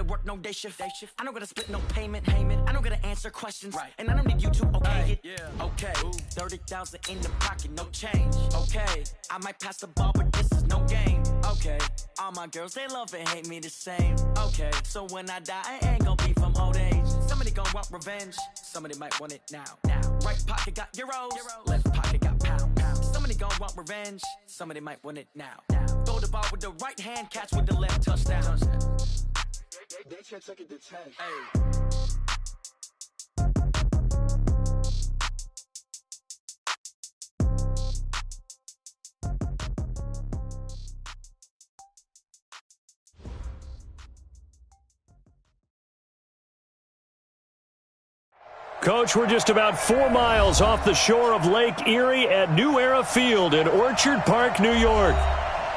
work no day shift. I don't gotta split no payment. I don't gotta answer questions. And I don't need you to okay it. Okay. 30,000 in the pocket, no change. Okay. I might pass the ball, but this is no game. Okay. All my girls, they love and hate me the same. Okay. So when I die, I ain't gonna be from old age. Somebody gon' want revenge. Somebody might want it now. Right pocket got euros. Left pocket got pounds. Somebody gon' want revenge. Somebody might want it now. Throw the ball with the right hand, catch with the left, touchdown. They can't take it to 10. Hey. Coach, we're just about 4 miles off the shore of Lake Erie at New Era Field in Orchard Park, New York.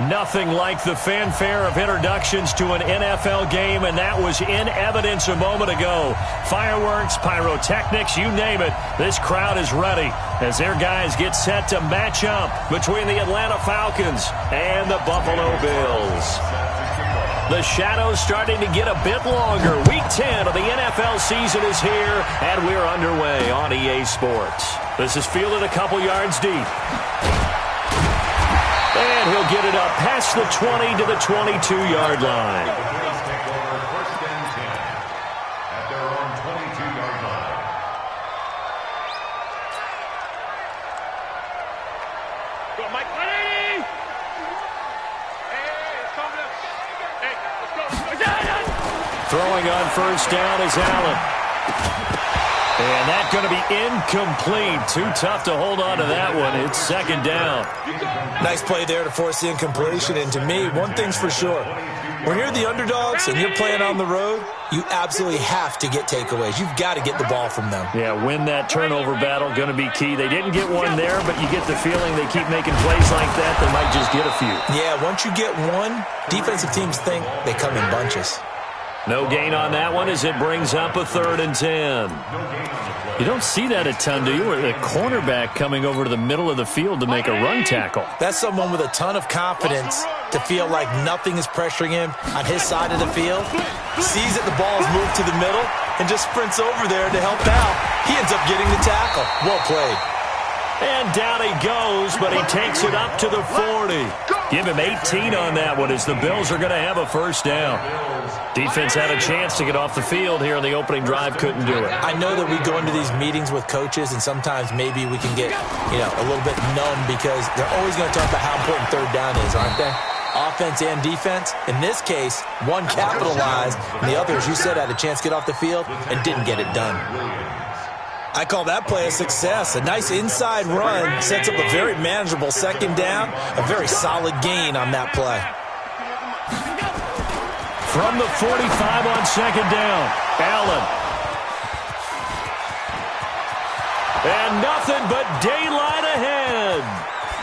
Nothing like the fanfare of introductions to an NFL game, and that was in evidence a moment ago. Fireworks, pyrotechnics, you name it. This crowd is ready as their guys get set to match up between the Atlanta Falcons and the Buffalo Bills. The shadows starting to get a bit longer. Week 10 of the NFL season is here, and we're underway on EA Sports. This is fielded a couple yards deep. And he'll get it up past the 20 to the 22-yard line. First and 10 at their own 22-yard line. Go, Mike. 180! Hey, it's coming up. Hey, let's go. Throwing on first down is Allen. And that's going to be incomplete. Too tough to hold on to that one. It's second down. Nice play there to force the incompletion. And to me, one thing's for sure. When you're the underdogs and you're playing on the road, you absolutely have to get takeaways. You've got to get the ball from them. Yeah, win that turnover battle, going to be key. They didn't get one there, but you get the feeling they keep making plays like that, they might just get a few. Yeah, once you get one, defensive teams think they come in bunches. No gain on that one as it brings up a 3rd and 10. You don't see that a ton, do you? Or the cornerback coming over to the middle of the field to make a run tackle. That's someone with a ton of confidence to feel like nothing is pressuring him on his side of the field. Sees that the ball is moved to the middle and just sprints over there to help out. He ends up getting the tackle. Well played. And down he goes, but he takes it up to the 40. Give him 18 on that one as the Bills are going to have a first down. Defense had a chance to get off the field here in the opening drive, couldn't do it. I know that we go into these meetings with coaches, and sometimes maybe we can get, a little bit numb because they're always going to talk about how important third down is, aren't they? Offense and defense. In this case, one capitalized, and the other, as you said, had a chance to get off the field and didn't get it done. I call that play a success. A nice inside run sets up a very manageable second down, a very solid gain on that play. From the 45 on second down, Allen. And nothing but daylight ahead.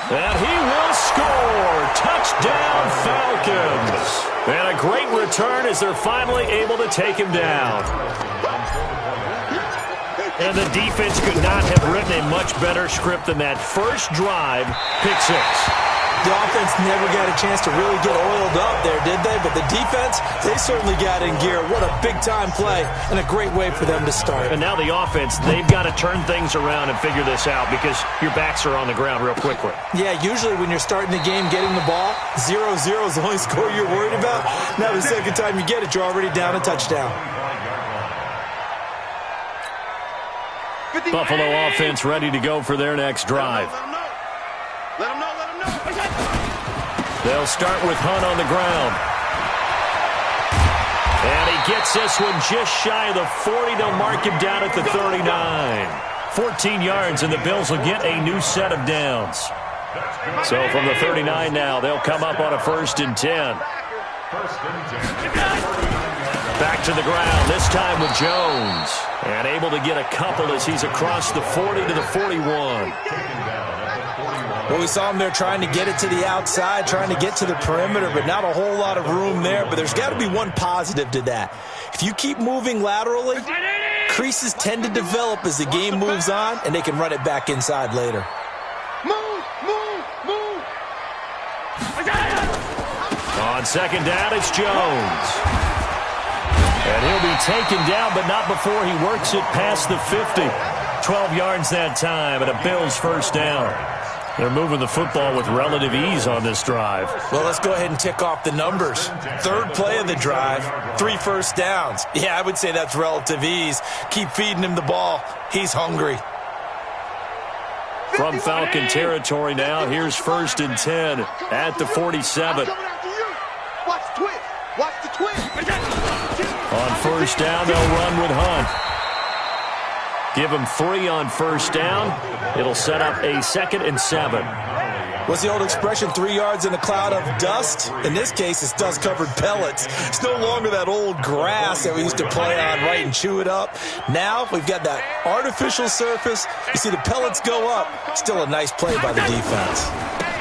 And he will score. Touchdown, Falcons. And a great return as they're finally able to take him down. And the defense could not have written a much better script than that first drive, pick 6. The offense never got a chance to really get oiled up there, did they? But the defense, they certainly got in gear. What a big-time play and a great way for them to start. And now the offense, they've got to turn things around and figure this out because your backs are on the ground real quickly. Yeah, usually when you're starting the game getting the ball, 0-0 is the only score you're worried about. Now the second time you get it, you're already down a touchdown. Buffalo offense ready to go for their next drive. Let him know. They'll start with Hunt on the ground. And he gets this one just shy of the 40. They'll mark him down at the 39. 14 yards, and the Bills will get a new set of downs. So from the 39 now, they'll come up on a 1st and 10. Back to the ground, this time with Jones. And able to get a couple as he's across the 40 to the 41. Well, we saw him there trying to get it to the outside, trying to get to the perimeter, but not a whole lot of room there. But there's got to be one positive to that. If you keep moving laterally, creases tend to develop as the game moves on, and they can run it back inside later. Move. On second down, it's Jones. And he'll be taken down, but not before he works it past the 50. 12 yards that time, and a Bills first down. They're moving the football with relative ease on this drive. Well, let's go ahead and tick off the numbers. Third play of the drive, 3 first downs. Yeah, I would say that's relative ease. Keep feeding him the ball. He's hungry. From Falcon territory now, here's 1st and 10 at the 47. Watch the twist. Watch the twist. On first down, they'll run with Hunt. Give him 3 on first down. It'll set up a 2nd and 7. What's the old expression, 3 yards in a cloud of dust? In this case, it's dust-covered pellets. It's no longer that old grass that we used to play on, right, and chew it up. Now we've got that artificial surface. You see the pellets go up. Still a nice play by the defense.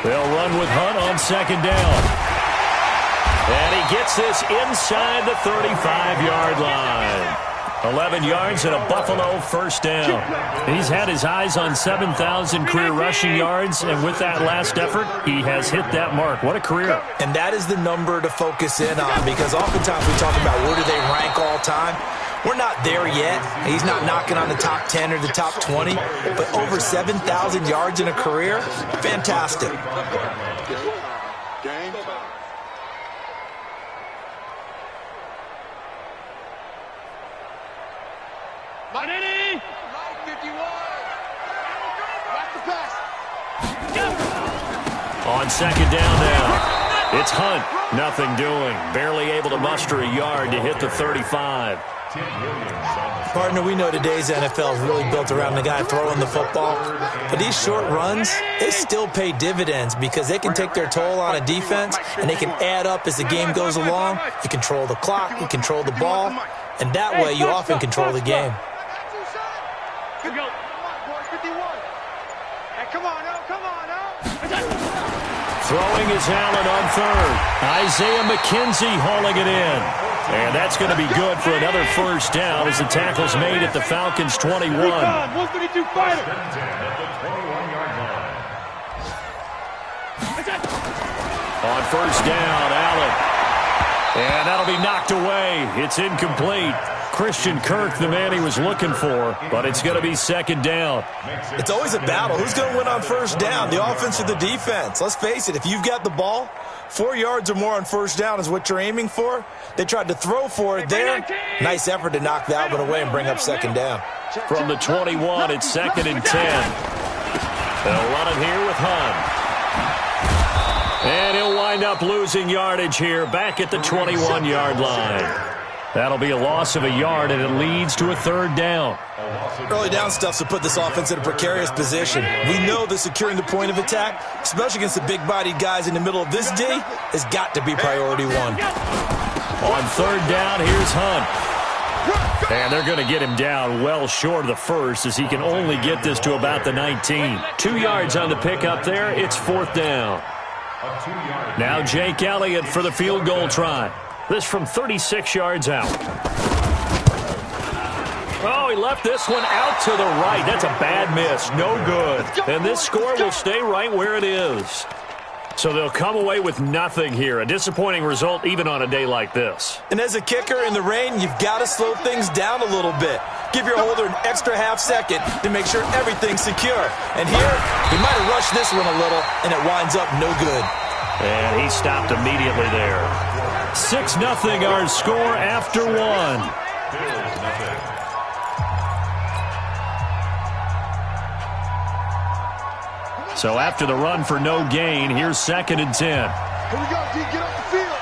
They'll run with Hunt on 2nd down. And he gets this inside the 35-yard line. 11 yards and a Buffalo first down. He's had his eyes on 7,000 career rushing yards, and with that last effort, he has hit that mark. What a career. And that is the number to focus in on, because oftentimes we talk about where do they rank all time. We're not there yet. He's not knocking on the top 10 or the top 20, but over 7,000 yards in a career, fantastic. Manini! 51! Watch the pass! On 2nd down now, it's Hunt. Nothing doing. Barely able to muster a yard to hit the 35. Partner, we know today's NFL is really built around the guy throwing the football. But these short runs, they still pay dividends because they can take their toll on a defense, and they can add up as the game goes along. You control the clock, you control the ball, and that way you often control the game. Here we go. 51. Hey, come on now, come on now. Throwing is Allen on 3rd. Isaiah McKenzie hauling it in. And that's going to be good for another first down as the tackle's made at the Falcons' 21. 132 fighter. On first down, Allen. And that'll be knocked away. It's incomplete. Christian Kirk, the man he was looking for, but it's going to be 2nd down. It's always a battle. Who's going to win on first down, the offense or the defense? Let's face it, if you've got the ball, 4 yards or more on first down is what you're aiming for. They tried to throw for it there. Nice effort to knock that one away and bring up 2nd down. From the 21, it's 2nd and 10. They'll run it here with Hunt. And he'll wind up losing yardage here back at the 21-yard line. That'll be a loss of a yard, and it leads to a 3rd down. Early down stuff to put this offense in a precarious position. We know that securing the point of attack, especially against the big-bodied guys in the middle of this D, has got to be priority 1. On 3rd down, here's Hunt. And they're going to get him down well short of the first as he can only get this to about the 19. 2 yards on the pickup there. It's 4th down. Now Jake Elliott for the field goal try. This from 36 yards out. Oh, he left this one out to the right. That's a bad miss. No good. And this score will stay right where it is. So they'll come away with nothing here. A disappointing result even on a day like this. And as a kicker in the rain, you've got to slow things down a little bit. Give your holder an extra half second to make sure everything's secure. And here, he might have rushed this one a little, and it winds up no good. And he stopped immediately there. 6-0 our score after 1. So after the run for no gain, here's 2nd and 10. Here we go, D. Get off the field.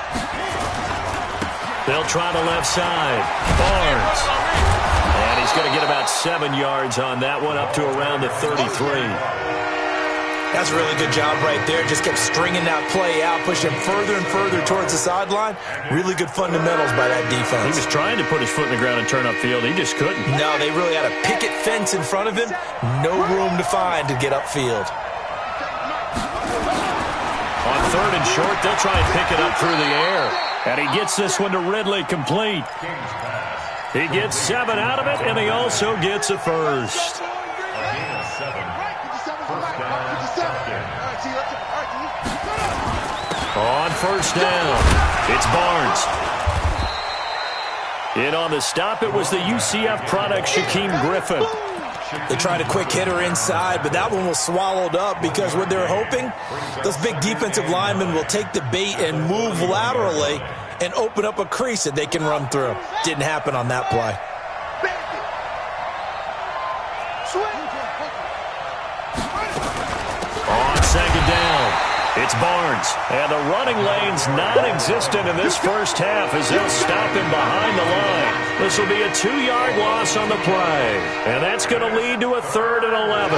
They'll try the left side. Barnes. And he's going to get about 7 yards on that one, up to around the 33. That's a really good job right there. Just kept stringing that play out, pushing further and further towards the sideline. Really good fundamentals by that defense. He was trying to put his foot in the ground and turn upfield. He just couldn't. No, they really had a picket fence in front of him. No room to find to get upfield. On 3rd and short, they'll try and pick it up through the air. And he gets this one to Ridley complete. He gets 7 out of it, and he also gets a first. On first down, it's Barnes. In on the stop, it was the UCF product, Shaquem Griffin. They tried a quick hitter inside, but that one was swallowed up because what they're hoping, those big defensive linemen will take the bait and move laterally and open up a crease that they can run through. Didn't happen on that play. On second down, it's Barnes. And the running lane's non-existent in this first half as they'll stop him behind the line. This will be a 2-yard loss on the play. And that's going to lead to a 3rd and 11.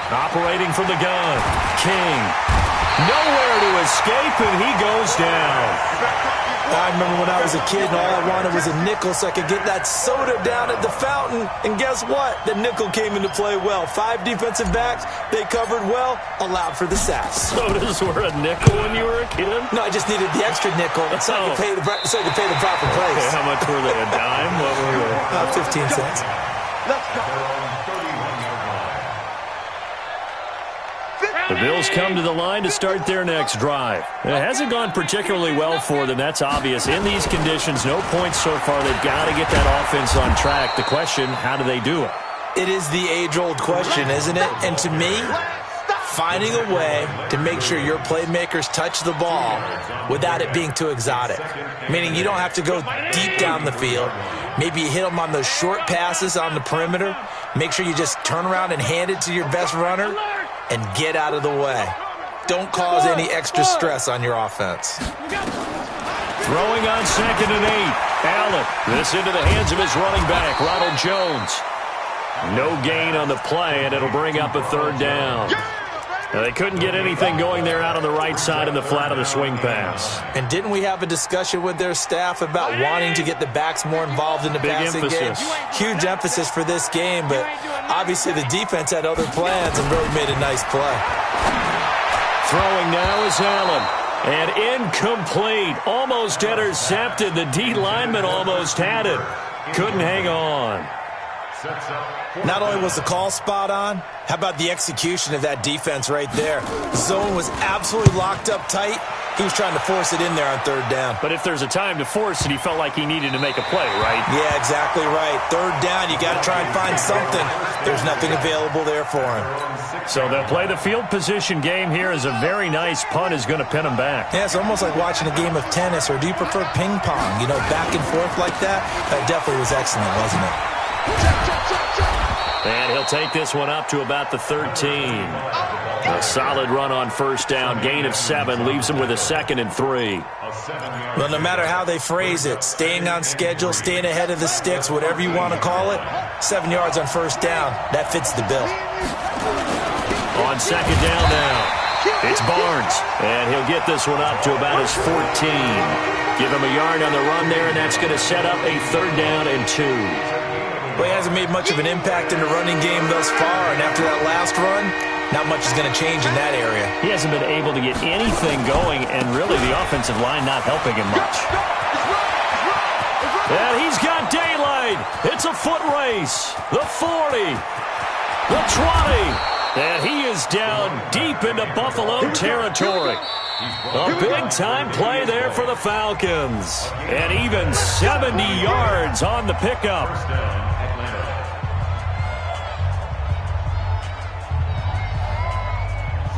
Operating from the gun, King. Nowhere to escape, and he goes down. I remember when I was a kid and all I wanted was a nickel so I could get that soda down at the fountain. And guess what? The nickel came into play well. 5 defensive backs, they covered well, allowed for the sacks. Sodas were a nickel when you were a kid? No, I just needed the extra nickel so I could pay the proper price. Okay, how much were they? A dime? What were they? 15 cents. Let's go. The Bills come to the line to start their next drive. It hasn't gone particularly well for them. That's obvious. In these conditions, no points so far. They've got to get that offense on track. The question, how do they do it? It is the age-old question, isn't it? And to me, finding a way to make sure your playmakers touch the ball without it being too exotic. Meaning you don't have to go deep down the field. Maybe you hit them on those short passes on the perimeter. Make sure you just turn around and hand it to your best runner and get out of the way. Don't cause any extra stress on your offense. Throwing on 2nd and 8. Allen, this into the hands of his running back, Ronald Jones. No gain on the play, and it'll bring up a 3rd down. Now, they couldn't get anything going there out on the right side in the flat of the swing pass. And didn't we have a discussion with their staff about wanting to get the backs more involved in the passing game? Huge emphasis for this game, but obviously the defense had other plans and really made a nice play. Throwing now is Allen. And incomplete. Almost intercepted. The D lineman almost had it. Couldn't hang on. Not only was the call spot on, how about the execution of that defense right there? Zone was absolutely locked up tight. He was trying to force it in there on 3rd down. But if there's a time to force it, he felt like he needed to make a play, right? Yeah, exactly right. 3rd down, you got to try and find something. There's nothing available there for him. So they'll play the field position game here as a very nice punt is going to pin him back. Yeah, it's almost like watching a game of tennis, or do you prefer ping pong? You know, back and forth like that? That definitely was excellent, wasn't it? And he'll take this one up to about the 13. A solid run on 1st down. Gain of 7 leaves him with a 2nd and 3. Well, no matter how they phrase it, staying on schedule, staying ahead of the sticks, whatever you want to call it, 7 yards on 1st down, that fits the bill. On 2nd down now, it's Barnes. And he'll get this one up to about his 14. Give him a yard on the run there, and that's going to set up a 3rd down and 2. Well, he hasn't made much of an impact in the running game thus far, and after that last run, not much is going to change in that area. He hasn't been able to get anything going, and really the offensive line not helping him much. And he's got daylight. It's a foot race. The 40. The 20. And he is down deep into Buffalo territory. A big-time play there for the Falcons. And even 70 yards on the pickup.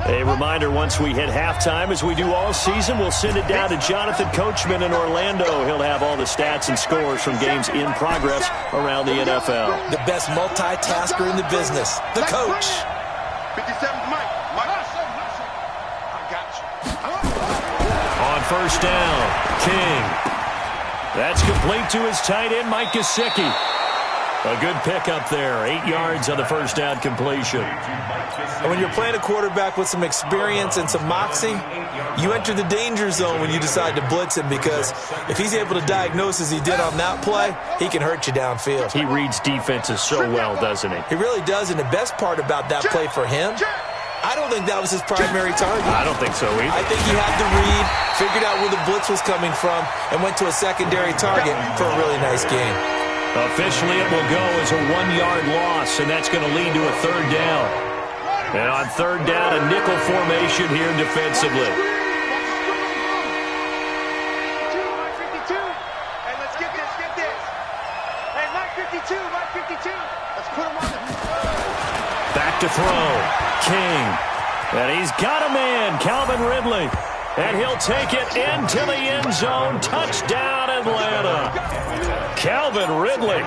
A reminder, once we hit halftime, as we do all season, we'll send it down to Jonathan Coachman in Orlando. He'll have all the stats and scores from games in progress around the NFL. The best multitasker in the business, the coach. 57's Mike. I got you. On 1st down, King. That's complete to his tight end, Mike Gesicki. A good pickup there. 8 yards on the 1st down completion. And when you're playing a quarterback with some experience and some moxie, you enter the danger zone when you decide to blitz him, because if he's able to diagnose as he did on that play, he can hurt you downfield. He reads defenses so well, doesn't he? He really does, and the best part about that play for him, I don't think that was his primary target. I don't think so either. I think he had the read, figured out where the blitz was coming from, and went to a secondary target for a really nice game. Officially, it will go as a 1-yard loss, and that's going to lead to a 3rd down. And on third down, a nickel formation here defensively. Hey, let's get this. Hey, Mike 52. Let's put him on the... Back to throw. King. And he's got a man, Calvin Ridley. And he'll take it into the end zone. Touchdown, Atlanta. Calvin Ridley,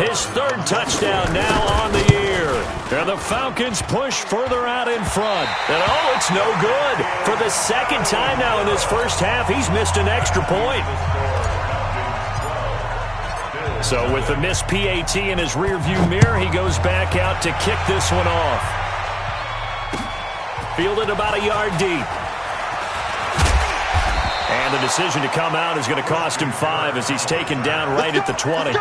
his third touchdown now on the year. And the Falcons push further out in front. And oh, it's no good. For the second time now in this first half, he's missed an extra point. So with the missed PAT in his rearview mirror, he goes back out to kick this one off. Fielded about a yard deep. And the decision to come out is going to cost him 5 as he's taken down right at the 20.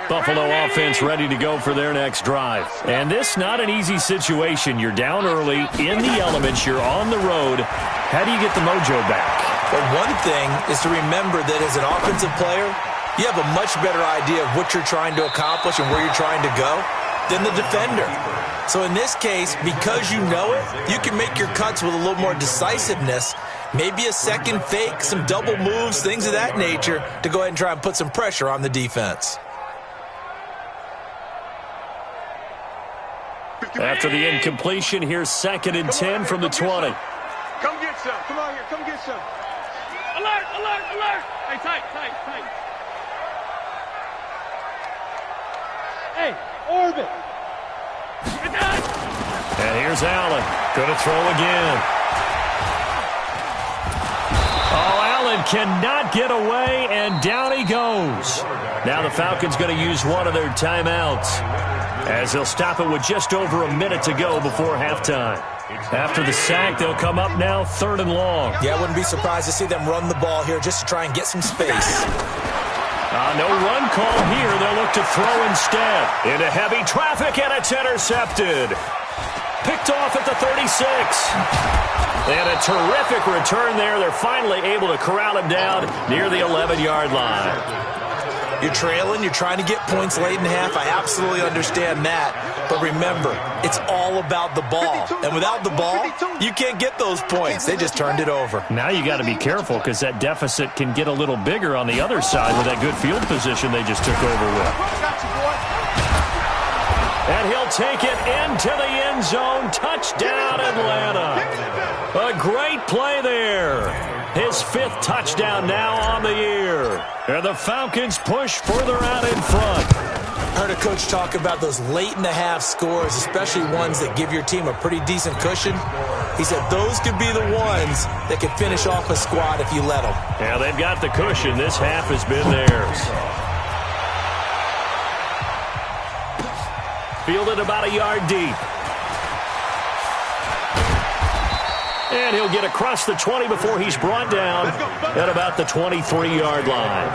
Buffalo offense ready to go for their next drive. And this not an easy situation. You're down early, in the elements, you're on the road. How do you get the mojo back? Well, one thing is to remember that as an offensive player, you have a much better idea of what you're trying to accomplish and where you're trying to go than the defender. So in this case, because you know it, you can make your cuts with a little more decisiveness, maybe a second fake, some double moves, things of that nature, to go ahead and try and put some pressure on the defense. After the incompletion, here's 2nd and 10 from the 20. Come get some. Come on here. Come get some. Alert. Hey, tight. Hey, orbit. And here's Allen. Going to throw again. Oh, Allen cannot get away, and down he goes. Now the Falcons going to use one of their timeouts, as they'll stop it with just over a minute to go before halftime. After the sack, they'll come up now 3rd and long. Yeah, I wouldn't be surprised to see them run the ball here just to try and get some space. No run call here. They'll look to throw instead. Into heavy traffic, and it's intercepted. Picked off at the 36. And a terrific return there. They're finally able to corral him down near the 11-yard line. You're trailing, you're trying to get points late in half. I absolutely understand that. But remember, it's all about the ball. And without the ball, you can't get those points. They just turned it over. Now you got to be careful because that deficit can get a little bigger on the other side with that good field position they just took over with. And he'll take it into the end zone. Touchdown, Atlanta. A great play there. His 5th touchdown now on the year. And the Falcons push further out in front. I heard a coach talk about those late-in-the-half scores, especially ones that give your team a pretty decent cushion. He said those could be the ones that could finish off a squad if you let them. Yeah, they've got the cushion. This half has been theirs. Fielded about a yard deep. And he'll get across the 20 before he's brought down at about the 23-yard line.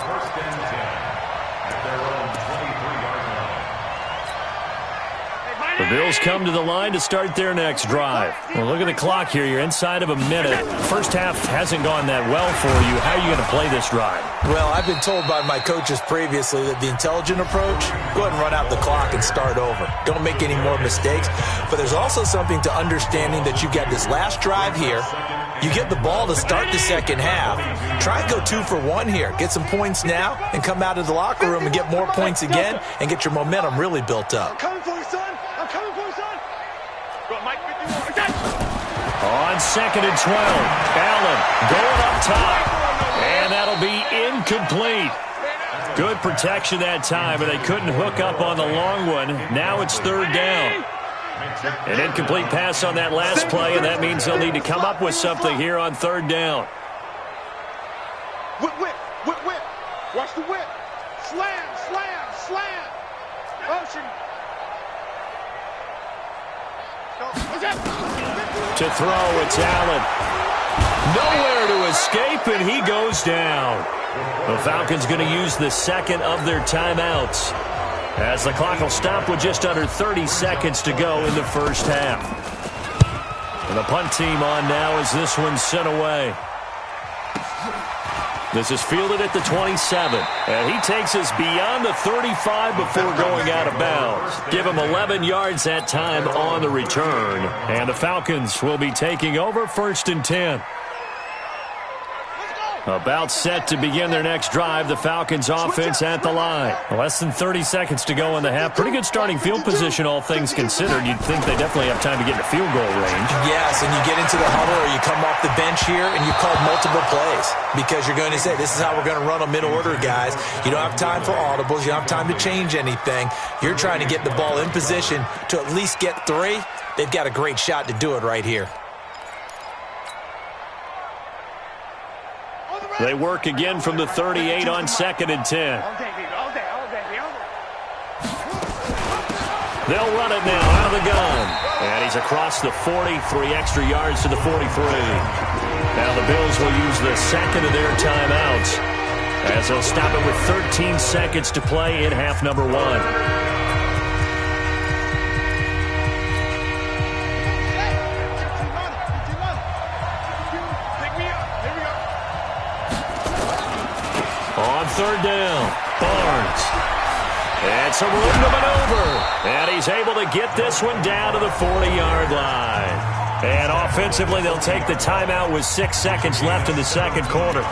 The Bills come to the line to start their next drive. Well, look at the clock here. You're inside of a minute. First half hasn't gone that well for you. How are you going to play this drive? Well, I've been told by my coaches previously that the intelligent approach, go ahead and run out the clock and start over. Don't make any more mistakes. But there's also something to understanding that you get this last drive here. You get the ball to start the second half. Try and go 2 for 1 here. Get some points now and come out of the locker room and get more points again and get your momentum really built up. I'm coming for you, son. I'm coming for you, son. Go, Mike 51. On 2nd and 12, Allen going up top. And that'll be incomplete. Good protection that time, but they couldn't hook up on the long one. Now it's 3rd down. An incomplete pass on that last play, and that means they'll need to come up with something here on 3rd down. Whip. Watch the whip. Slam. Motion. To throw, it's Allen. Nowhere to escape, and he goes down. The Falcons going to use the 2nd of their timeouts, as the clock will stop with just under 30 seconds to go in the first half. And the punt team on now as this one's sent away. This is fielded at the 27. And he takes us beyond the 35 before going out of bounds. Give him 11 yards that time on the return. And the Falcons will be taking over 1st and 10. About set to begin their next drive, the Falcons offense at the line. Less than 30 seconds to go in the half. Pretty good starting field position, all things considered. You'd think they definitely have time to get into field goal range. Yes, and you get into the huddle or you come off the bench here and you call multiple plays because you're going to say, this is how we're going to run them in order, guys. You don't have time for audibles. You don't have time to change anything. You're trying to get the ball in position to at least get 3. They've got a great shot to do it right here. They work again from the 38 on 2nd and 10. They'll run it now out of the gun. And he's across the 40, 3 extra yards to the 43. Now the Bills will use the second of their timeouts as they'll stop it with 13 seconds to play in half number 1. On 3rd down, Barnes. And some room to maneuver. And he's able to get this one down to the 40-yard line. And offensively, they'll take the timeout with 6 seconds left in the second quarter.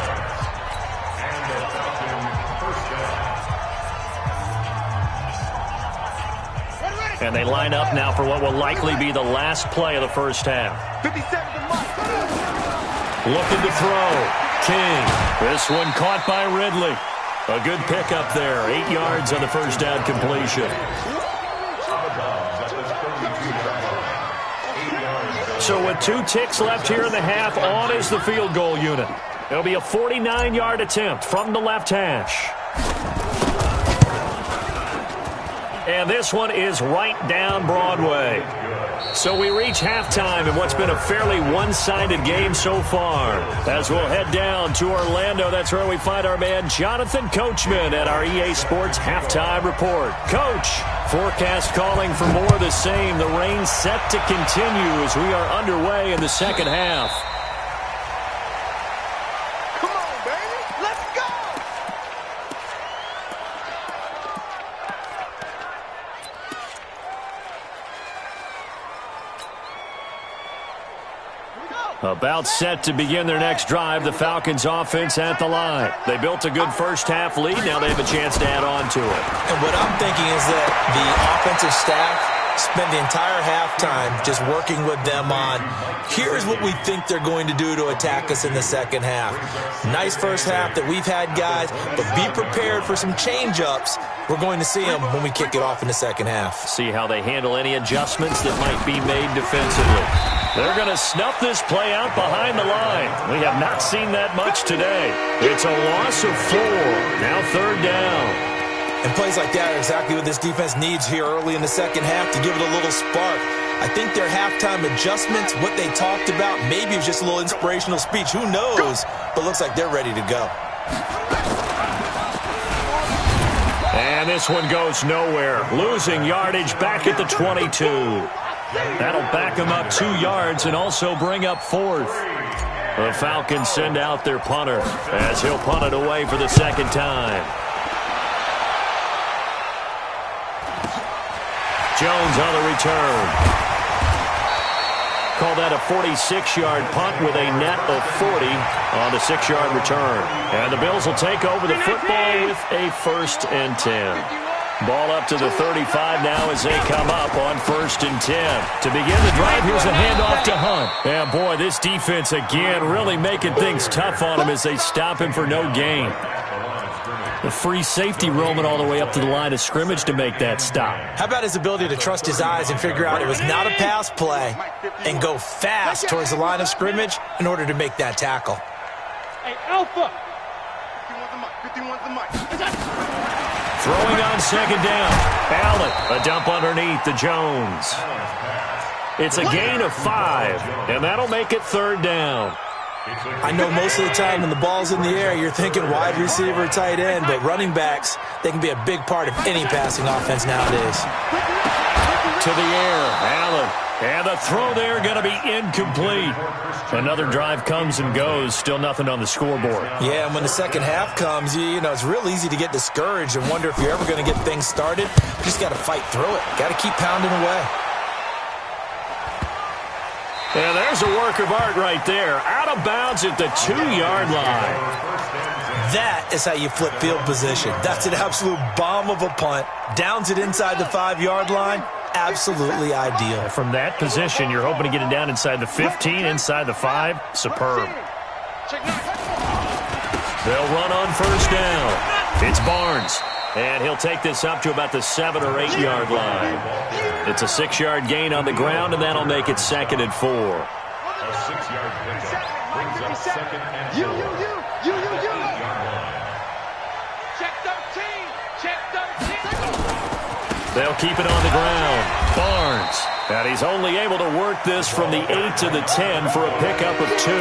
And they line up now for what will likely be the last play of the first half. Looking to throw. King. This one caught by Ridley. A good pickup there. 8 yards on the first down completion. So with 2 ticks left here in the half, on is the field goal unit. It'll be a 49-yard attempt from the left hash. And this one is right down Broadway. So we reach halftime in what's been a fairly one-sided game so far. As we'll head down to Orlando, that's where we find our man Jonathan Coachman at our EA Sports Halftime Report. Coach, forecast calling for more of the same. The rain set to continue as we are underway in the second half. Come on, baby. Let's go. About set to begin their next drive, the Falcons offense at the line. They built a good first half lead. Now they have a chance to add on to it. And what I'm thinking is that the offensive staff spend the entire halftime just working with them on, here's what we think they're going to do to attack us in the second half. Nice first half that we've had, guys, but be prepared for some change-ups. We're going to see them when we kick it off in the second half. See how they handle any adjustments that might be made defensively. They're going to snuff this play out behind the line. We have not seen that much today. It's a loss of 4. Now 3rd down. And plays like that are exactly what this defense needs here early in the second half to give it a little spark. I think their halftime adjustments, what they talked about, maybe it was just a little inspirational speech. Who knows? But looks like they're ready to go. And this one goes nowhere. Losing yardage back at the 22. That'll back them up 2 yards and also bring up 4th. The Falcons send out their punter as he'll punt it away for the second time. Jones on the return. Call that a 46-yard punt with a net of 40 on the 6-yard return. And the Bills will take over the football with a 1st and 10. Ball up to the 35 now as they come up on 1st and 10. To begin the drive, here's a handoff to Hunt. And boy, this defense again really making things tough on him as they stop him for no gain. The free safety roaming all the way up to the line of scrimmage to make that stop. How about his ability to trust his eyes and figure out it was not a pass play and go fast towards the line of scrimmage in order to make that tackle? Hey, Alpha. Throwing on 2nd down. Allen, a dump underneath to Jones. It's a gain of 5, and that'll make it 3rd down. I know most of the time when the ball's in the air, you're thinking wide receiver, tight end, but running backs, they can be a big part of any passing offense nowadays. To the air, Allen And the throw there going to be incomplete. Another drive comes and goes. Still nothing on the scoreboard. Yeah, and when the second half comes, you know, it's real easy to get discouraged and wonder if you're ever going to get things started. You just got to fight through it. Got to keep pounding away. And there's a work of art right there. Out of bounds at the 2-yard line. That is how you flip field position. That's an absolute bomb of a punt. Downs it inside the 5-yard line. Absolutely ideal. From that position, you're hoping to get it down inside the 15, inside the 5. Superb. They'll run on first down. It's Barnes. And he'll take this up to about the 7 or 8-yard line. It's a 6-yard gain on the ground, and that'll make it 2nd and 4. A 6-yard pickup brings up 2nd and 4. Check 13. Check 13. They'll keep it on the ground. Barnes. And he's only able to work this from the 8 to the 10 for a pickup of 2.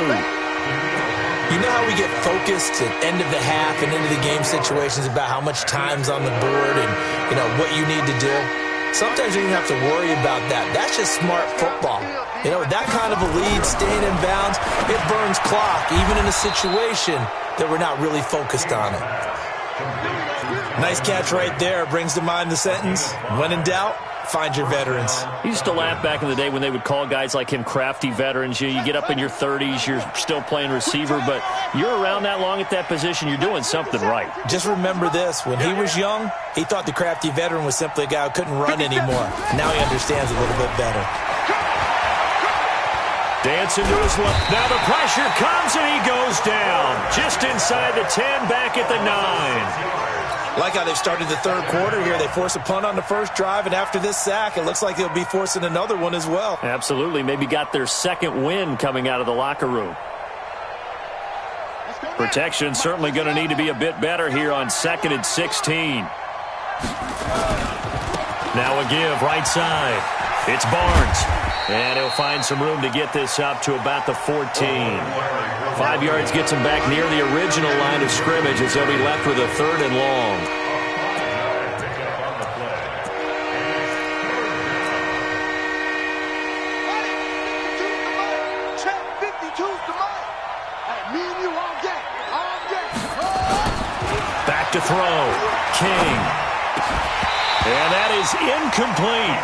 You know how we get focused at end of the half and into the game situations about how much time's on the board and, you know, what you need to do? Sometimes you don't have to worry about that. That's just smart football. You know, with that kind of a lead, staying in bounds, it burns clock, even in a situation that we're not really focused on it. Nice catch right there. Brings to mind the sentence, when in doubt, find your veterans. He used to laugh back in the day when they would call guys like him crafty veterans. You get up in your 30s, you're still playing receiver, but you're around that long at that position, you're doing something right. Just remember this. When he was young, he thought the crafty veteran was simply a guy who couldn't run anymore. Now he understands a little bit better. Dancing to his left. Now the pressure comes and he goes down. Just inside the 10, back at the 9. Like how they've started the third quarter here. They force a punt on the first drive, and after this sack, it looks like they'll be forcing another one as well. Absolutely. Maybe got their second win coming out of the locker room. Protection certainly going to need to be a bit better here on 2nd and 16. Now a give right side. It's Barnes. And he'll find some room to get this up to about the 14. 5 yards gets him back near the original line of scrimmage as they'll be left with a 3rd and long. Back to throw. King. And that is incomplete.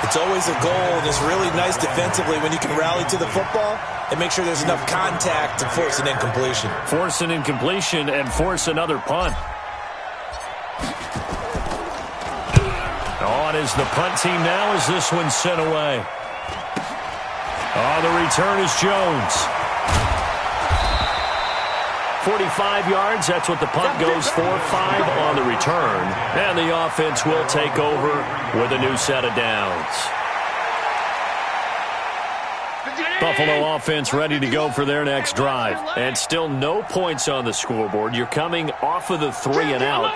It's always a goal, and it's really nice defensively when you can rally to the football and make sure there's enough contact to force an incompletion. Force an incompletion and force another punt. On is the punt team now as this one's sent away. The return is Jones. 45 yards, that's what the punt goes for. 5 on the return. And the offense will take over with a new set of downs. Buffalo offense ready to go for their next drive. And still no points on the scoreboard. You're coming off of the 3 and out.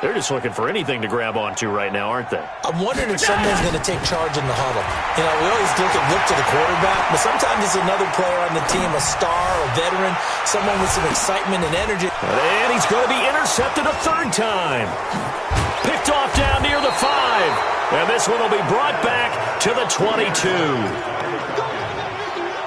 They're just looking for anything to grab onto right now, aren't they? I'm wondering if someone's going to take charge in the huddle. You know, we always look to the quarterback, but sometimes it's another player on the team, a star, a veteran, someone with some excitement and energy. And he's going to be intercepted a 3rd time. Picked off down near the 5. And this one will be brought back to the 22.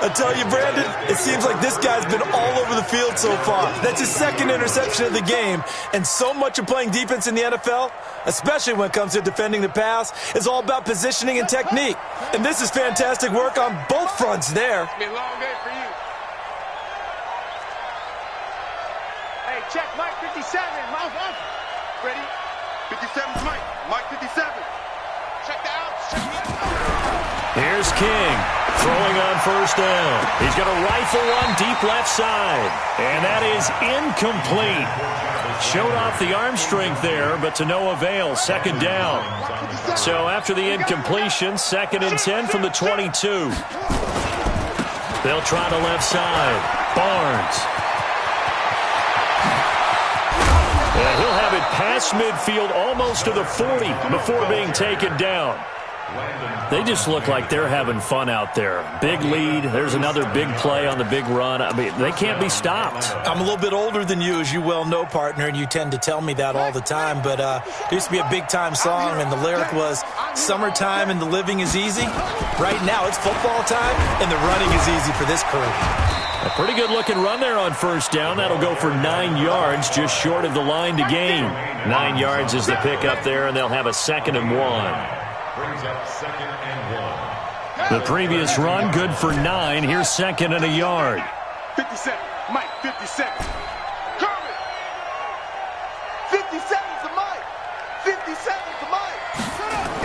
I tell you, Brandon, it seems like this guy's been all over the field so far. That's his 2nd interception of the game. And so much of playing defense in the NFL, especially when it comes to defending the pass, is all about positioning and technique. And this is fantastic work on both fronts there. It's gonna be a long day for you. Hey, check Mike 57. Mouth up. Ready? 57's Mike. Mike 57. Check the outs. Check the outs. Here's King. Throwing on first down. He's going to rifle one deep left side. And that is incomplete. Showed off the arm strength there, but to no avail. 2nd down. So after the incompletion, 2nd and 10 from the 22. They'll try the left side. Barnes. And he'll have it past midfield almost to the 40 before being taken down. They just look like they're having fun out there. Big lead. There's another big play on the big run. I mean, they can't be stopped. I'm a little bit older than you, as you well know, partner, and you tend to tell me that all the time. But there used to be a big-time song, and the lyric was, "Summertime and the living is easy." Right now, it's football time, and the running is easy for this crew. A pretty good-looking run there on first down. That'll go for 9 yards, just short of the line to gain. 9 yards is the pickup there, and they'll have a 2nd and 1. Brings up 2nd and 1. The previous run, good for 9. Here's 2nd and a yard. 57, Mike, 57. Kermit. 57 to Mike. 57 to Mike.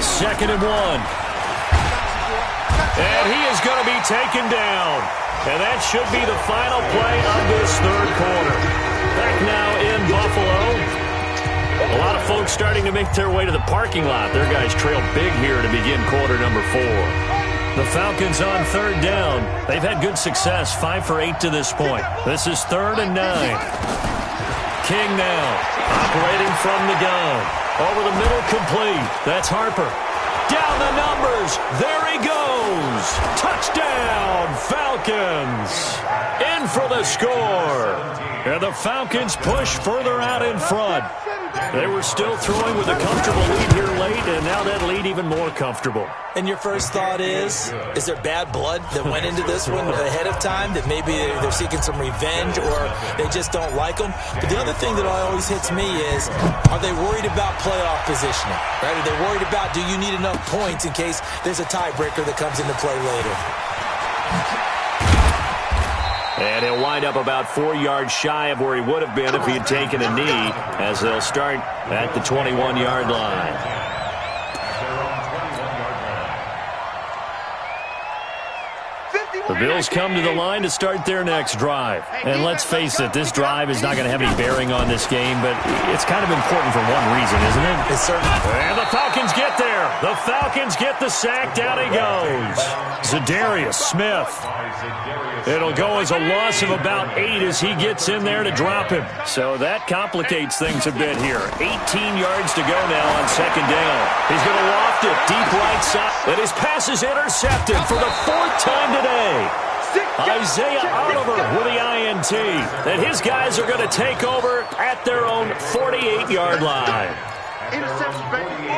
2nd and 1. And he is going to be taken down. And that should be the final play of this third quarter. Back now in Buffalo. A lot of folks starting to make their way to the parking lot. Their guys trail big here to begin quarter number 4. The Falcons on third down. They've had good success, 5 for 8 to this point. This is 3rd and 9. King now, operating from the gun. Over the middle, complete. That's Harper. Down the numbers. There he goes. Touchdown, Falcons. In for the score. And the Falcons push further out in front. They were still throwing with a comfortable lead here late, and now that lead even more comfortable. And your first thought is there bad blood that went into this one ahead of time, that maybe they're seeking some revenge or they just don't like them? But the other thing that always hits me is, are they worried about playoff positioning? Right? Are they worried about, do you need enough points in case there's a tiebreaker that comes into play later? And he'll wind up about 4 yards shy of where he would have been if he had taken a knee, as they'll start at the 21-yard line. The Bills come to the line to start their next drive. And let's face it, this drive is not going to have any bearing on this game, but it's kind of important for one reason, isn't it? It's certainly. And the Falcons get there. The Falcons get the sack. Down he goes. Zadarius Smith. It'll go as a loss of about 8 as he gets in there to drop him. So that complicates things a bit here. 18 yards to go now on 2nd down. He's going to loft it deep right side. And his pass is intercepted for the 4th time today. Isaiah Oliver with the INT. And his guys are going to take over at their own 48-yard line. Interception, baby.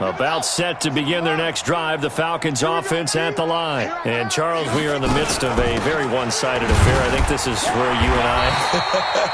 About set to begin their next drive, the Falcons offense at the line. And, Charles, we are in the midst of a very one-sided affair. I think this is where you and I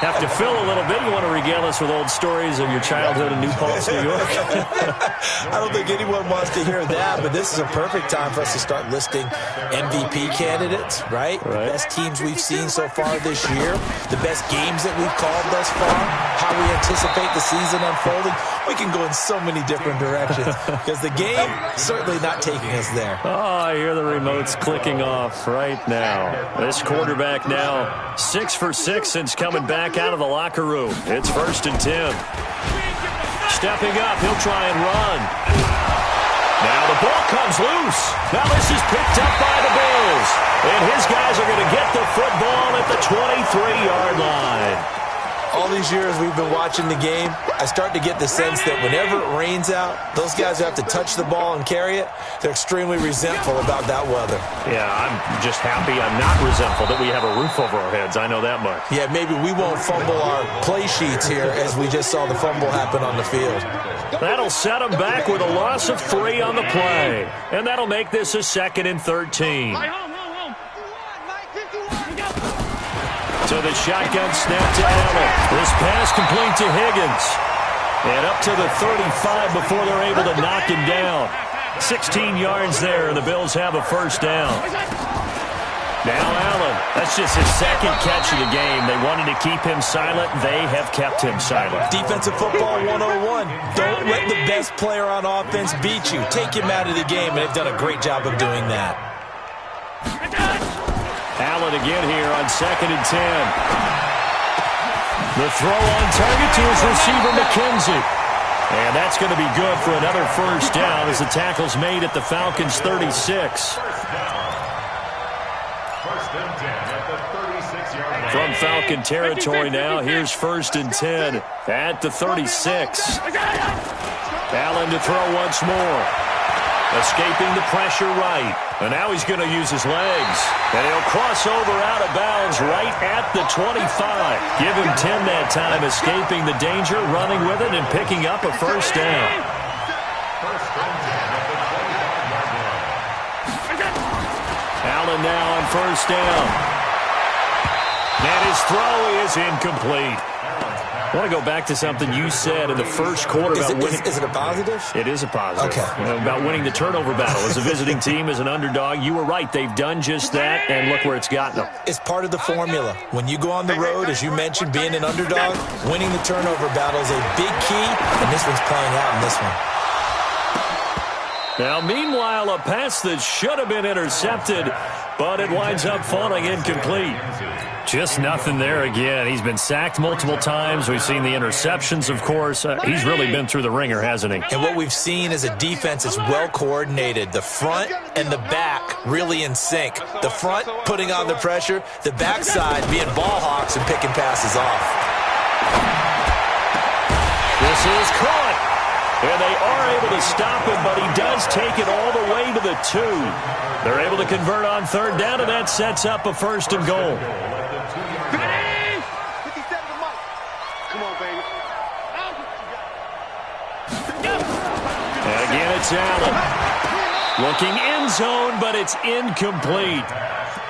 have to fill a little bit. You want to regale us with old stories of your childhood in New Paltz, New York? I don't think anyone wants to hear that, but this is a perfect time for us to start listing MVP candidates, right? The best teams we've seen so far this year, the best games that we've called thus far, how we anticipate the season unfolding. We can go in so many different directions. Because the game certainly not taking us there. Oh, I hear the remotes clicking off right now. This quarterback now 6 for 6 since coming back out of the locker room. It's 1st and 10. Stepping up, he'll try and run. Now the ball comes loose. Now this is picked up by the Bills. And his guys are going to get the football at the 23-yard line. All these years we've been watching the game, I start to get the sense that whenever it rains out, those guys who have to touch the ball and carry it, they're extremely resentful about that weather. Yeah, I'm just happy I'm not resentful that we have a roof over our heads. I know that much. Yeah, maybe we won't fumble our play sheets here as we just saw the fumble happen on the field. That'll set them back with a loss of 3 on the play. And that'll make this a 2nd and 13. So the shotgun snap to Allen. This pass complete to Higgins. And up to the 35 before they're able to knock him down. 16 yards there, and the Bills have a 1st down. Now Allen. That's just his 2nd catch of the game. They wanted to keep him silent. They have kept him silent. Defensive football 101. Don't let the best player on offense beat you. Take him out of the game, and they've done a great job of doing that. Allen again here on 2nd and 10. The throw on target to his receiver, McKenzie. And that's going to be good for another 1st down as the tackle's made at the Falcons' 36. 1st and 10 at the 36. From Falcon territory now, here's 1st and 10 at the 36. Allen to throw once more. Escaping the pressure right. And now he's going to use his legs. And he'll cross over out of bounds right at the 25. Give him 10 that time, escaping the danger, running with it, and picking up a 1st down. Allen now on 1st down. And his throw is incomplete. I want to go back to something you said in the first quarter about winning. Is it a positive? It is a positive. Okay. About winning the turnover battle. As a visiting team, as an underdog, you were right. They've done just that, and look where it's gotten them. It's part of the formula. When you go on the road, as you mentioned, being an underdog, winning the turnover battle is a big key, and this one's playing out in this one. Now, meanwhile, a pass that should have been intercepted, but it winds up falling incomplete. Just nothing there again. He's been sacked multiple times. We've seen the interceptions, of course. He's really been through the ringer, hasn't he? And what we've seen is a defense that's well coordinated. The front and the back really in sync. The front putting on the pressure, the backside being ball hawks and picking passes off. This is caught. And they are able to stop him, but he does take it all the way to the 2. They're able to convert on 3rd down, and that sets up a 1st and goal. And again, it's Allen. Looking end zone, but it's incomplete.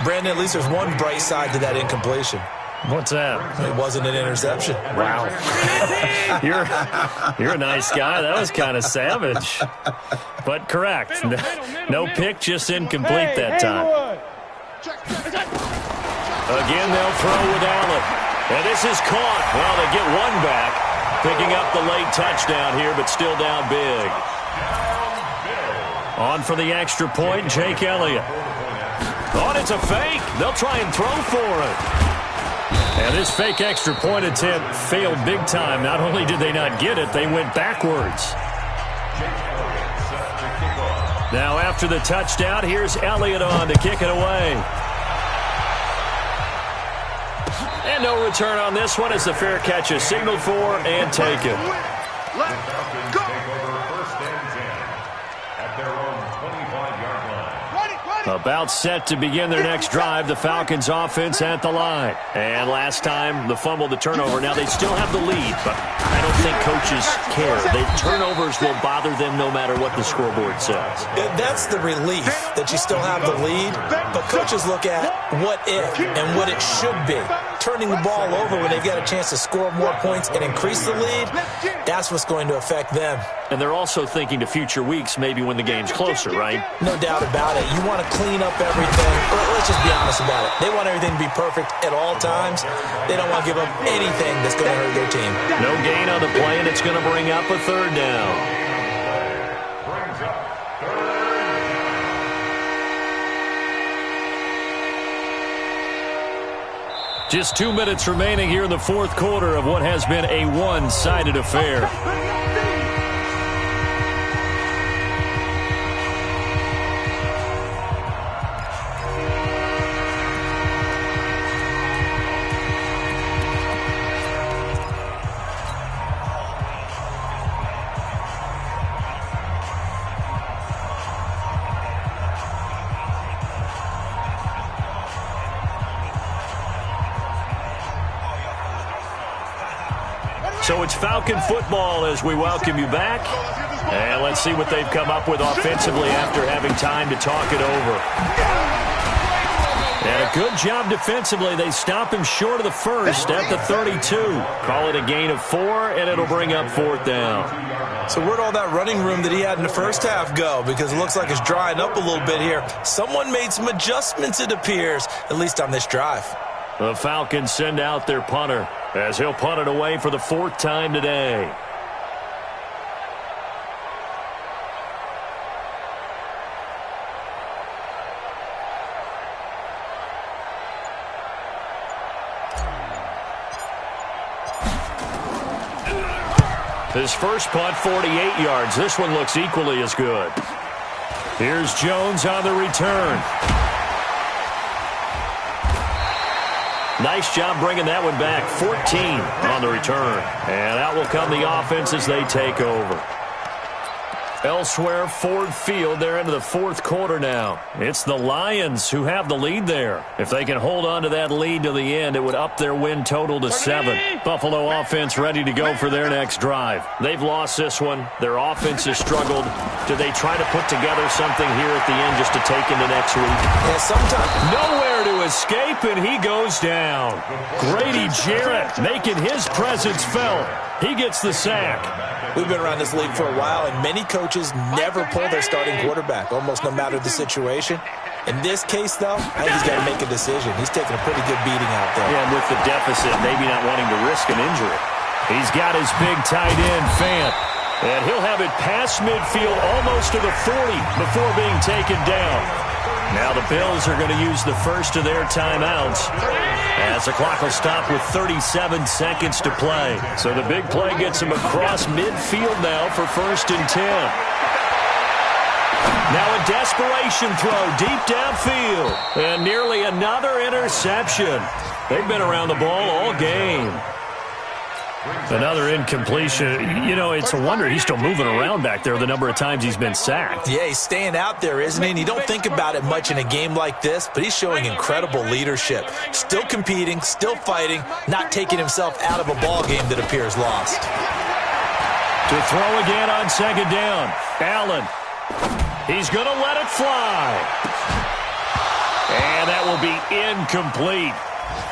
Brandon, at least there's one bright side to that incompletion. What's that? It wasn't an interception. Wow. You're a nice guy. That was kind of savage. But correct. No pick, just incomplete that time. Again, they'll throw with Allen. And this is caught. Well, they get one back. Picking up the late touchdown here, but still down big. On for the extra point, Jake Elliott. Oh, it's a fake. They'll try and throw for it. And this fake extra point attempt failed big time. Not only did they not get it, they went backwards. Now after the touchdown, here's Elliott on to kick it away. And no return on this one as the fair catch is signaled for and taken. Let's go. First and 10 at their own 25-yard line. About set to begin their next drive. The Falcons offense at the line. And last time, the fumble, the turnover. Now they still have the lead, but I don't think coaches care. The turnovers will bother them no matter what the scoreboard says. That's the relief that you still have the lead, but coaches look at what if and what it should be. Turning the ball over when they get a chance to score more points and increase the lead, that's what's going to affect them. And they're also thinking to future weeks, maybe when the game's closer, right? No doubt about it. You want to clean up everything. Let's just be honest about it. They want everything to be perfect at all times. They don't want to give up anything that's going to hurt their team. No gain on the play, and it's going to bring up a 3rd down. Brings up 3rd. Just 2 minutes remaining here in the 4th quarter of what has been a one-sided affair. So it's Falcon football as we welcome you back. And let's see what they've come up with offensively after having time to talk it over. And a good job defensively. They stop him short of the first at the 32. Call it a gain of 4, and it'll bring up 4th down. So where'd all that running room that he had in the first half go? Because it looks like it's drying up a little bit here. Someone made some adjustments, it appears, at least on this drive. The Falcons send out their punter as he'll punt it away for the 4th time today. His first punt, 48 yards. This one looks equally as good. Here's Jones on the return. Nice job bringing that one back. 14 on the return. And out will come the offense as they take over. Elsewhere, Ford Field, they're into the fourth quarter now. It's the Lions who have the lead there. If they can hold on to that lead to the end, it would up their win total to 7. Buffalo offense ready to go for their next drive. They've lost this one. Their offense has struggled. Do they try to put together something here at the end just to take into next week? Yeah, sometimes. Nowhere to escape, and he goes down. Grady Jarrett making his presence felt. He gets the sack. We've been around this league for a while, and many coaches never pull their starting quarterback, almost no matter the situation. In this case, though, I think he's got to make a decision. He's taking a pretty good beating out there. Yeah, and with the deficit, maybe not wanting to risk an injury. He's got his big tight end, Fant. And he'll have it past midfield almost to the 40 before being taken down. Now the Bills are going to use the first of their timeouts as the clock will stop with 37 seconds to play. So the big play gets him across midfield now for 1st and 10. Now a desperation throw deep downfield. And nearly another interception. They've been around the ball all game. Another incompletion. You know, it's a wonder he's still moving around back there the number of times he's been sacked. Yeah, he's staying out there, isn't he? And you don't think about it much in a game like this, but he's showing incredible leadership. Still competing, still fighting, not taking himself out of a ball game that appears lost. To throw again on 2nd down. Allen. He's going to let it fly. And that will be incomplete.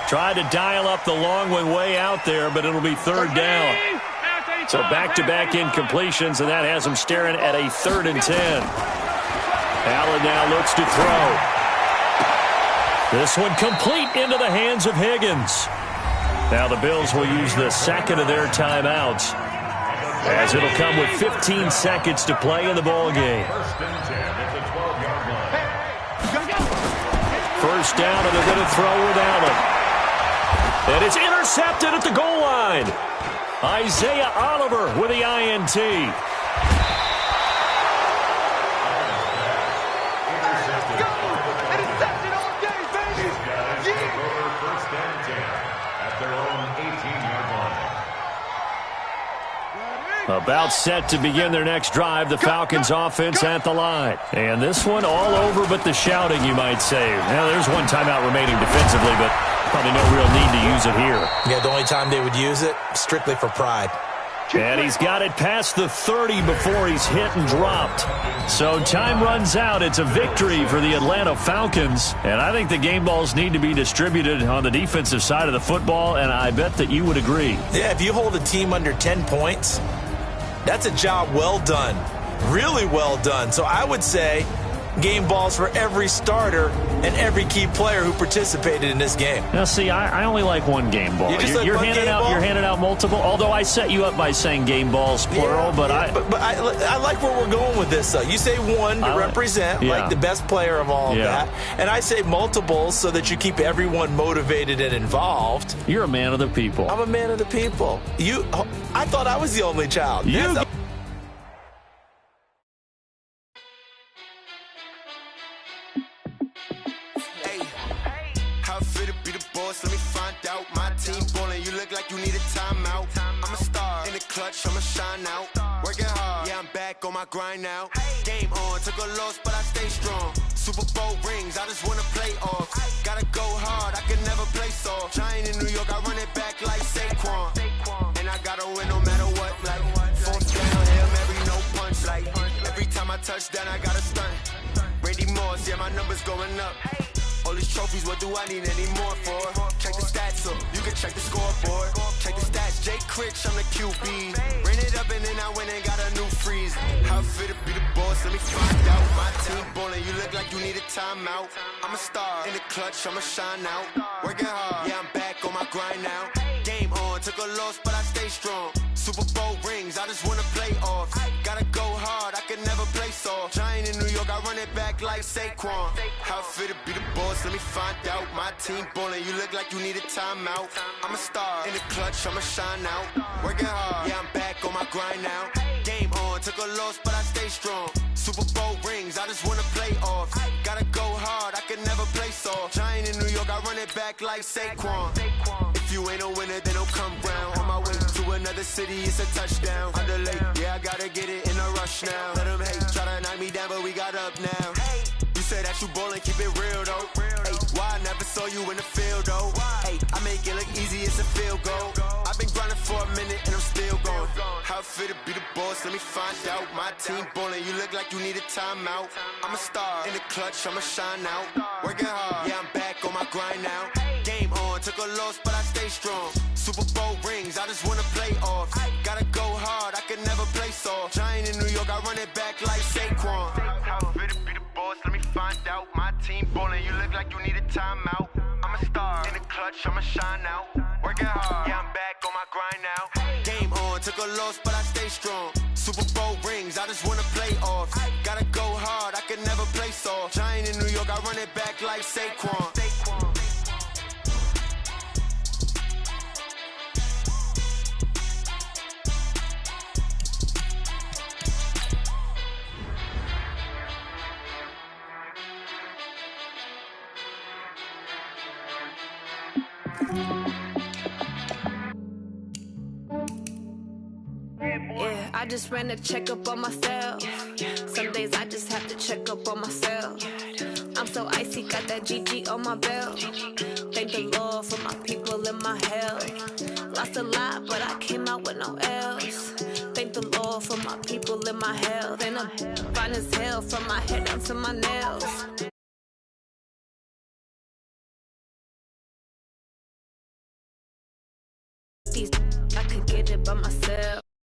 Tried to dial up the long one way out there, but it'll be 3rd down. So back-to-back incompletions, and that has him staring at a 3rd and 10. Allen now looks to throw. This one complete into the hands of Higgins. Now the Bills will use the second of their timeouts, as it'll come with 15 seconds to play in the ball game. 1st down, and they're going to throw with Allen. And it's intercepted at the goal line. Isaiah Oliver with the INT. Interception all day, baby. First and 10 at their own 18-yard line. About set to begin their next drive, the Falcons offense at the line. And this one all over but the shouting, you might say. Now, there's one timeout remaining defensively, but probably no real need to use it here. Yeah, the only time they would use it, strictly for pride. And he's got it past the 30 before he's hit and dropped. So time runs out. It's a victory for the Atlanta Falcons. And I think the game balls need to be distributed on the defensive side of the football, and I bet that you would agree. Yeah, if you hold a team under 10 points, that's a job well done. Really well done. So I would say game balls for every starter and every key player who participated in this game. Now, see, I only like one game ball. You're handing out multiple. Although I set you up by saying game balls plural, but I like where we're going with this. You say one to represent, like the best player of all of that, and I say multiples so that you keep everyone motivated and involved. You're a man of the people. I'm a man of the people. I thought I was the only child. Let me find out. My team ballin', you look like you need a timeout. I'm a star in the clutch, I'ma shine out. Working hard, yeah, I'm back on my grind now. Game on, took a loss, but I stay strong. Super Bowl rings, I just wanna play off. Gotta go hard, I can never play soft. Giant in New York, I run it back like Saquon. And I gotta win no matter what. Like 4th down, Hail Mary, no punch. Like every time I touch down, I gotta stunt. Randy Moss, yeah, my numbers going up. All these trophies, what do I need any more for? Check the stats up, you can check the scoreboard. Check the stats, Jay Critch, I'm the QB. Ran it up and then I went and got a new freeze. How fit to be the boss, let me find out. My team ballin', you look like you need a timeout. I'm a star in the clutch, I'ma shine out. Working hard, yeah, I'm back on my grind now. Game on, took a loss, but I stay strong. Super Bowl rings, I just wanna play off. Gotta go hard, I can never play soft. Giant in New York, I run it back back like Saquon. How fit to be the boss, let me find out. My team ballin', you look like you need a timeout. I'm a star, in the clutch, I'ma shine out. Working hard, yeah, I'm back on my grind now. Game on, took a loss, but I stay strong. Super Bowl rings, I just wanna play off. Gotta go hard, I can never play soft. Giant in New York, I run it back like Saquon. If you ain't a winner, then don't come round. On my way to another city, it's a touchdown. Underlay, yeah, I gotta get it in a rush now. Let them hate, try to knock me down, but we got up now. You say that you ballin', keep it real though. Hey, why I never saw you in the field though? Hey, I make it look easy, it's a field goal. I've been grinding for a minute and I'm still going. How fit to be the boss, let me find out. My team ballin', you look like you need a timeout. I'm a star, in the clutch, I'ma shine out. Working hard, yeah, I'm back on my grind now. Game on, took a loss, but I stay strong. Super Bowl rings, I just wanna play off. Gotta go hard, I can never play soft. Giant in New York, I run it back like Saquon. How fit to be the boss, let me find out. My team ballin', you look like you need a timeout. I'm a star, in the clutch, I'ma shine out. Working hard, yeah, I'm back on my grind now. Game on, took a loss, but I stay strong. Super Bowl rings, I just wanna play off. Gotta go hard, I can never play soft. Giant in New York, I run it back like Saquon. Yeah, I just ran a checkup on myself. Some days I just have to check up on myself. I'm so icy, got that GG on my belt. Thank the Lord for my people and my health. Lost a lot, but I came out with no else. Thank the Lord for my people and my health. And I'm fine as hell from my head down to my nails. I could get it by myself.